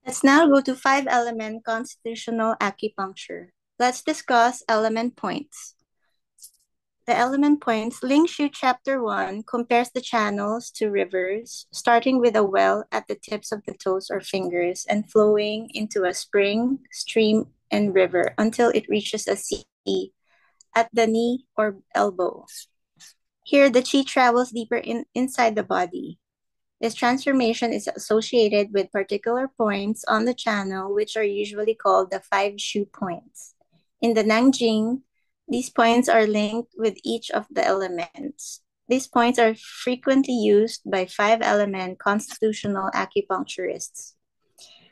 Let's now go to 5-element constitutional acupuncture. Let's discuss element points. The element points, Ling Shu Chapter 1 compares the channels to rivers, starting with a well at the tips of the toes or fingers and flowing into a spring, stream, and river until it reaches a sea at the knee or elbow. Here, the qi travels deeper inside the body. This transformation is associated with particular points on the channel, which are usually called the 5 shu points. In the Nanjing, these points are linked with each of the elements. These points are frequently used by 5-element constitutional acupuncturists.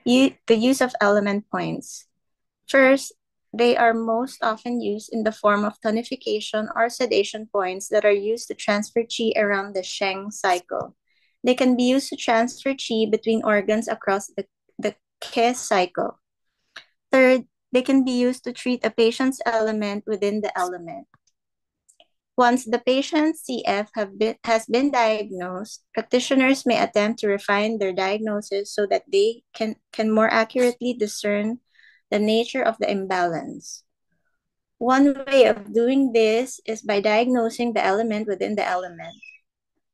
The use of element points. First, they are most often used in the form of tonification or sedation points that are used to transfer qi around the Sheng cycle. They can be used to transfer qi between organs across the Ke cycle. Third, they can be used to treat a patient's element within the element. Once the patient's CF has been diagnosed, practitioners may attempt to refine their diagnosis so that they can more accurately discern the nature of the imbalance. One way of doing this is by diagnosing the element within the element.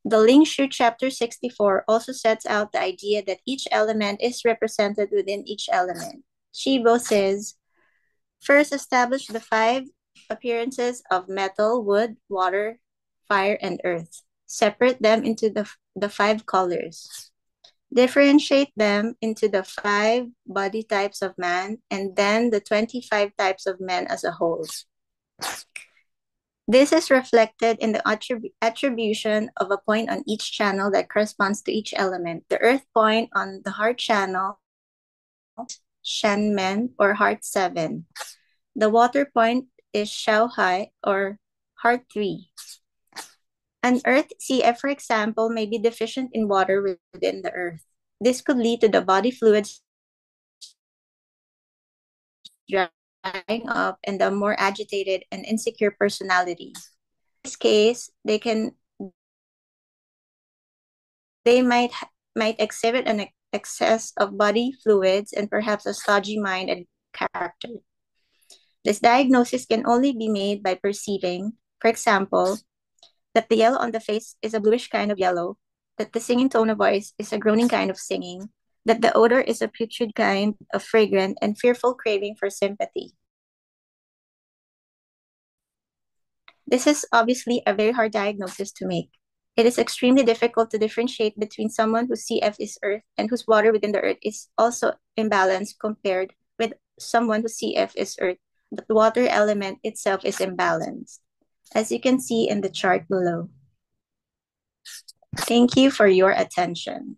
The Ling Shu Chapter 64 also sets out the idea that each element is represented within each element. Shibo says, first establish the 5 appearances of metal, wood, water, fire, and earth. Separate them into the 5 colors. Differentiate them into the 5 body types of man and then the 25 types of men as a whole. This is reflected in the attribution of a point on each channel that corresponds to each element. The earth point on the heart channel, Shanmen or heart 7. The water point is Shaohai or heart 3. An earth CF, for example, may be deficient in water within the earth. This could lead to the body fluids drying up and a more agitated and insecure personality. In this case, they might exhibit an excess of body fluids and perhaps a stodgy mind and character. This diagnosis can only be made by perceiving, for example, that the yellow on the face is a bluish kind of yellow, that the singing tone of voice is a groaning kind of singing, that the odor is a putrid kind of fragrant and fearful craving for sympathy. This is obviously a very hard diagnosis to make. It is extremely difficult to differentiate between someone whose CF is earth and whose water within the earth is also imbalanced compared with someone whose CF is earth, but the water element itself is imbalanced, as you can see in the chart below. Thank you for your attention.